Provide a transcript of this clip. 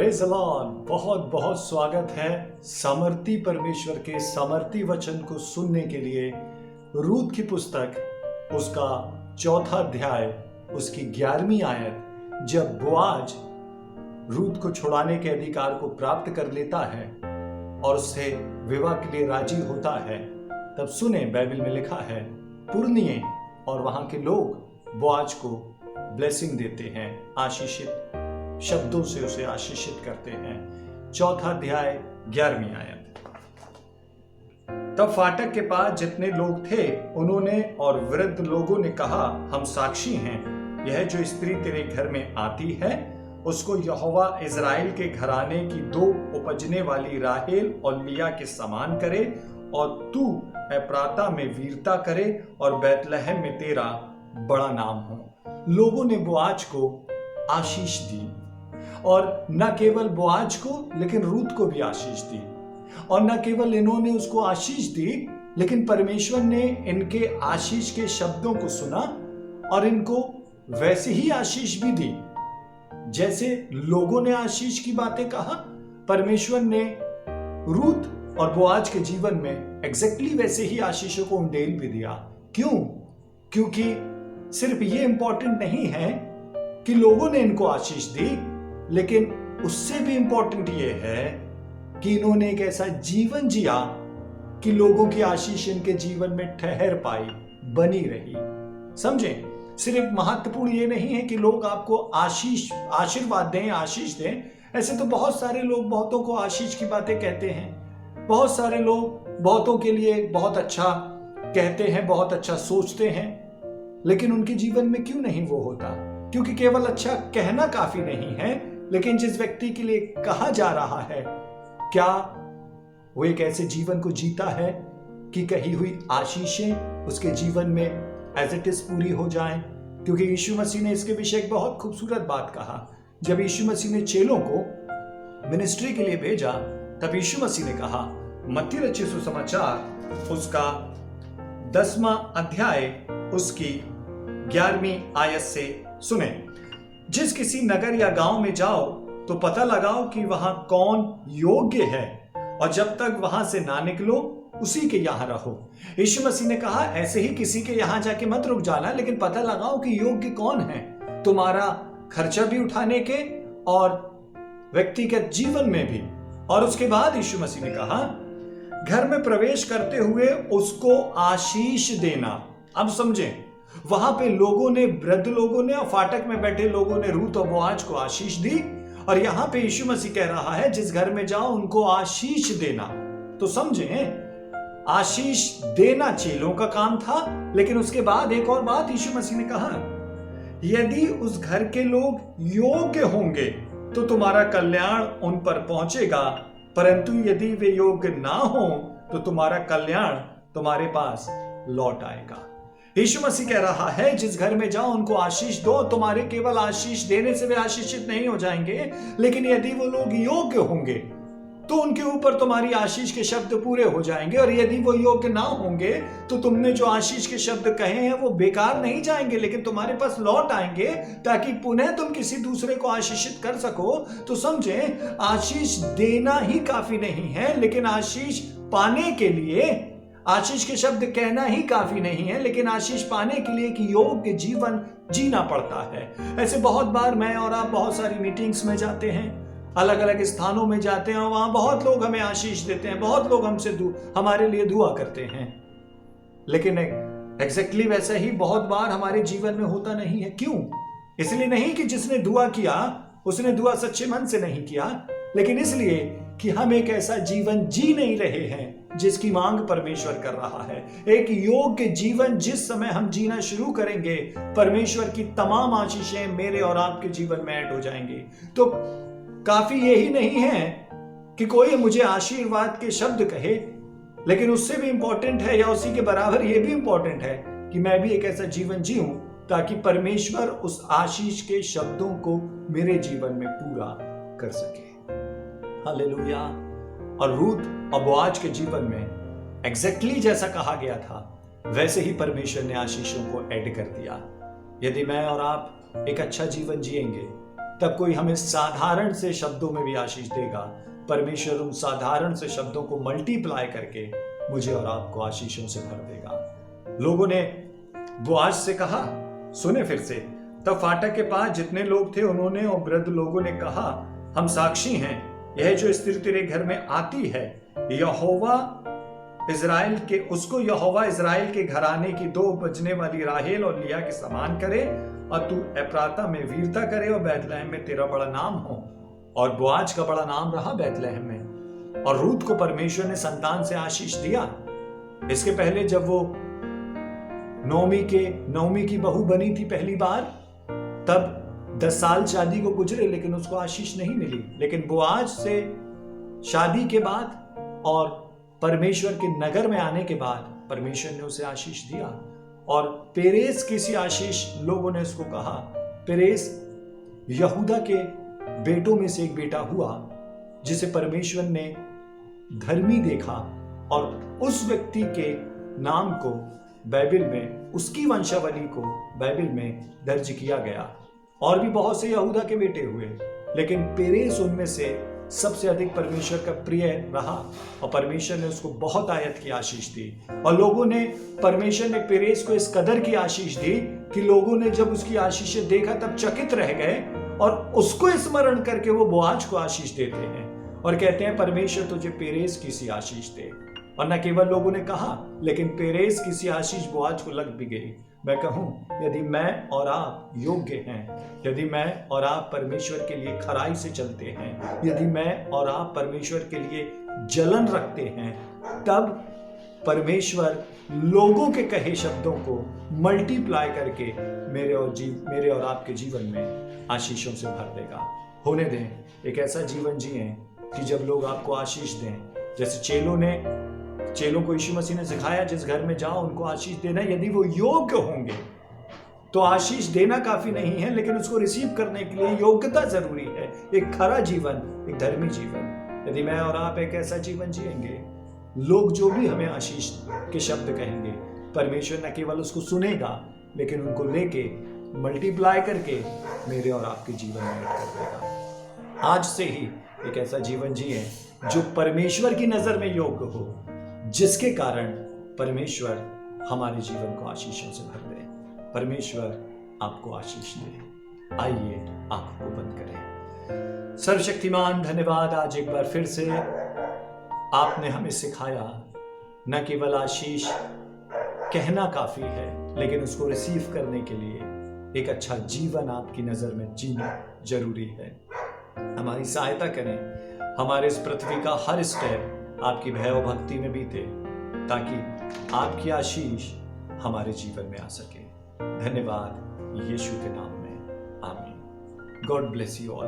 Praise the Lord. बहुत बहुत स्वागत है सामर्थी परमेश्वर के सामर्थी वचन को सुनने के लिए। रूत की पुस्तक उसका 4 अध्याय उसकी 11वीं आयत, जब बोआज रूत को छुड़ाने के अधिकार को प्राप्त कर लेता है और उससे विवाह के लिए राजी होता है, तब सुने बाइबल में लिखा है पुरनिये और वहां के लोग बोआज को ब्लेसिंग देते हैं, आशीषित शब्दों से उसे आशीषित करते हैं। 4 अध्याय 11वीं आयत। तब फाटक के पास जितने लोग थे उन्होंने और वृद्ध लोगों ने कहा, हम साक्षी हैं, यह जो स्त्री तेरे घर में आती है उसको यहोवा इज़राइल के घराने की 2 उपजने वाली राहेल और लिया के समान करे, और तू एप्राता में वीरता करे और बैतलहम में तेरा बड़ा नाम हो। लोगों ने बोआज को आशीष दी, और न केवल बोआज को लेकिन रूत को भी आशीष दी। और न केवल इन्होंने उसको आशीष दी, लेकिन परमेश्वर ने इनके आशीष के शब्दों को सुना और इनको वैसे ही आशीष भी दी जैसे लोगों ने आशीष की बातें कहा। परमेश्वर ने रूत और बोआज के जीवन में एग्जैक्टली वैसे ही आशीषों को उंडेल भी दिया। क्यों? क्योंकि सिर्फ ये इंपॉर्टेंट नहीं है कि लोगों ने इनको आशीष दी, लेकिन उससे भी इंपॉर्टेंट ये है कि इन्होंने एक ऐसा जीवन जिया कि लोगों की आशीष इनके जीवन में ठहर पाई, बनी रही। समझें, सिर्फ महत्वपूर्ण ये नहीं है कि लोग आपको आशीर्वाद दें, आशीष दें। ऐसे तो बहुत सारे लोग बहुतों को आशीष की बातें कहते हैं, बहुत सारे लोग बहुतों के लिए बहुत अच्छा कहते हैं, बहुत अच्छा सोचते हैं, लेकिन उनके जीवन में क्यों नहीं वो होता? क्योंकि केवल अच्छा कहना काफी नहीं है, लेकिन जिस व्यक्ति के लिए कहा जा रहा है, क्या वो एक ऐसे जीवन को जीता है कि कही हुई आशीषें उसके जीवन में एज इट इज पूरी हो जाएं? क्योंकि यीशु मसीह ने इसके विषय एक बहुत खूबसूरत बात कहा। जब यीशु मसीह ने चेलों को मिनिस्ट्री के लिए भेजा, तब यीशु मसीह ने कहा, मत्ती रचित सुसमाचार उसका 10वां अध्याय उसकी 11वीं आयत से सुने, जिस किसी नगर या गांव में जाओ तो पता लगाओ कि वहां कौन योग्य है, और जब तक वहां से ना निकलो उसी के यहां रहो। यीशु मसीह ने कहा, ऐसे ही किसी के यहां जाके मत रुक जाना, लेकिन पता लगाओ कि योग्य कौन है तुम्हारा खर्चा भी उठाने के और व्यक्तिगत जीवन में भी। और उसके बाद यीशु मसीह ने कहा, घर में प्रवेश करते हुए उसको आशीष देना। अब समझें, वहां पे लोगों ने, वृद्ध लोगों ने और फाटक में बैठे लोगों ने रूत और बोआज को आशीष दी, और यहां पे यीशु मसीह कह रहा है जिस घर में जाओ उनको आशीष देना। तो समझें, आशीष देना चेलों का काम था, लेकिन उसके बाद एक और बात यीशु मसीह ने कहा, यदि उस घर के लोग योग्य होंगे तो तुम्हारा कल्याण उन पर पहुंचेगा, परंतु यदि वे योग्य ना हो तो तुम्हारा कल्याण तुम्हारे पास लौट आएगा। यीशु मसीह कह रहा है जिस घर में जाओ उनको आशीष दो। तुम्हारे केवल आशीष देने से वे आशीषित नहीं हो जाएंगे, लेकिन यदि वो लोग योग्य होंगे तो उनके ऊपर तुम्हारी आशीष के शब्द पूरे हो जाएंगे, और यदि वो योग्य ना होंगे तो तुमने जो आशीष के शब्द कहे हैं वो बेकार नहीं जाएंगे, लेकिन तुम्हारे पास लौट आएंगे, ताकि पुनः तुम किसी दूसरे को आशीषित कर सको। तो समझें, आशीष देना ही काफी नहीं है, लेकिन आशीष पाने के लिए आशीष के शब्द कहना ही काफी नहीं है, लेकिन आशीष पाने के लिए कि योग्य जीवन जीना पड़ता है। ऐसे बहुत बार मैं और आप बहुत सारी मीटिंग्स में जाते हैं, अलग अलग स्थानों में जाते हैं, और वहां बहुत लोग हमें आशीष देते हैं, बहुत लोग हमसे हमारे लिए दुआ करते हैं, लेकिन एग्जैक्टली वैसा ही बहुत बार हमारे जीवन में होता नहीं है। क्यों? इसलिए नहीं कि जिसने दुआ किया उसने दुआ सच्चे मन से नहीं किया, लेकिन इसलिए कि हम एक ऐसा जीवन जी नहीं रहे हैं जिसकी मांग परमेश्वर कर रहा है। एक योग्य जीवन जिस समय हम जीना शुरू करेंगे, परमेश्वर की तमाम आशीषें मेरे और आपके जीवन में ऐड हो जाएंगी। तो काफी यही नहीं है कि कोई मुझे आशीर्वाद के शब्द कहे, लेकिन उससे भी इंपॉर्टेंट है, या उसी के बराबर ये भी इंपॉर्टेंट है कि मैं भी एक ऐसा जीवन जीऊं ताकि परमेश्वर उस आशीष के शब्दों को मेरे जीवन में पूरा कर सके। हालेलुया। और रूत और बोआज के जीवन में एग्जैक्टली जैसा कहा गया था, वैसे ही परमेश्वर ने आशीषों को ऐड कर दिया। यदि मैं और आप एक अच्छा जीवन जिएंगे तब कोई हमें साधारण से शब्दों में भी आशीष देगा। परमेश्वर उन साधारण से शब्दों को मल्टीप्लाई करके मुझे और आपको आशीषों से भर देगा। लोगों ने बोआज से कहा, सुने फिर से, तब फाटक के पास जितने लोग थे उन्होंने और वृद्ध लोगों ने कहा, हम साक्षी हैं, यह जो स्त्री तेरे घर में आती है यहोवा इजराइल के घराने की 2 बजने वाली राहेल और लिया के समान करे, और तू एप्राता में वीरता करे और बैतलहम में तेरा बड़ा नाम हो। और बोआज का बड़ा नाम रहा बैतलहम में। और रूत को परमेश्वर ने संतान से आशीष दिया। इसके पहले जब वो नौमी की बहू बनी थी पहली बार, तब 10 साल शादी को गुजरे लेकिन उसको आशीष नहीं मिली। लेकिन बोआज से शादी के बाद और परमेश्वर के नगर में आने के बाद परमेश्वर ने उसे आशीष दिया। और पेरेस की सी आशीष लोगों ने उसको कहा। पेरेस यहूदा के बेटों में से एक बेटा हुआ जिसे परमेश्वर ने धर्मी देखा, और उस व्यक्ति के नाम को बाइबल में, उसकी वंशावली को बाइबल में दर्ज किया गया। और भी बहुत से यहूदा के बेटे हुए, लेकिन पेरेस उनमें से सबसे अधिक परमेश्वर का प्रिय रहा, और परमेश्वर ने उसको बहुत आयत की आशीष दी। और लोगों ने, परमेश्वर ने पेरेस को इस कदर की आशीष दी कि लोगों ने जब उसकी आशीषें देखा तब चकित रह गए, और उसको स्मरण करके वो बोआज को आशीष देते हैं और कहते हैं, परमेश्वर तुझे पेरेस की सी आशीष दे। और न केवल लोगों ने कहा, लेकिन पेरेस की सी आशीष बोआज को लग भी गई। मैं कहूं, यदि मैं और आप योग्य हैं, यदि मैं और आप परमेश्वर के लिए खराई से चलते हैं, यदि मैं और आप परमेश्वर के लिए जलन रखते हैं, तब परमेश्वर लोगों के कहे शब्दों को मल्टीप्लाई करके मेरे और आपके जीवन में आशीषों से भर देगा। होने दें, एक ऐसा जीवन जिएं कि जब लोग आपको आशीष दें। जैसे चेलों को यीशु मसीह ने सिखाया, जिस घर में जाओ उनको आशीष देना। यदि वो योग्य होंगे तो आशीष देना काफी नहीं है, लेकिन उसको रिसीव करने के लिए योग्यता जरूरी है। एक खरा जीवन, एक धर्मी जीवन। यदि मैं और आप एक ऐसा जीवन जिएंगे, लोग जो भी हमें आशीष के शब्द कहेंगे, परमेश्वर न केवल उसको सुनेगा लेकिन उनको लेके मल्टीप्लाई करके मेरे और आपके जीवन में ऐड कर देगा। आज से ही एक ऐसा जीवन जिए जो परमेश्वर की नजर में योग्य हो, जिसके कारण परमेश्वर हमारे जीवन को आशीषों से भर दे। परमेश्वर आपको आशीष दे। आइए आंखों को बंद करें। सर्वशक्तिमान धन्यवाद, आज एक बार फिर से आपने हमें सिखाया, न केवल आशीष कहना काफी है, लेकिन उसको रिसीव करने के लिए एक अच्छा जीवन आपकी नजर में जीना जरूरी है। हमारी सहायता करें, हमारे इस पृथ्वी का हर स्टेप आपकी भय और भक्ति में बीते, ताकि आपकी आशीष हमारे जीवन में आ सके। धन्यवाद यीशु के नाम में, आमीन। God bless you all.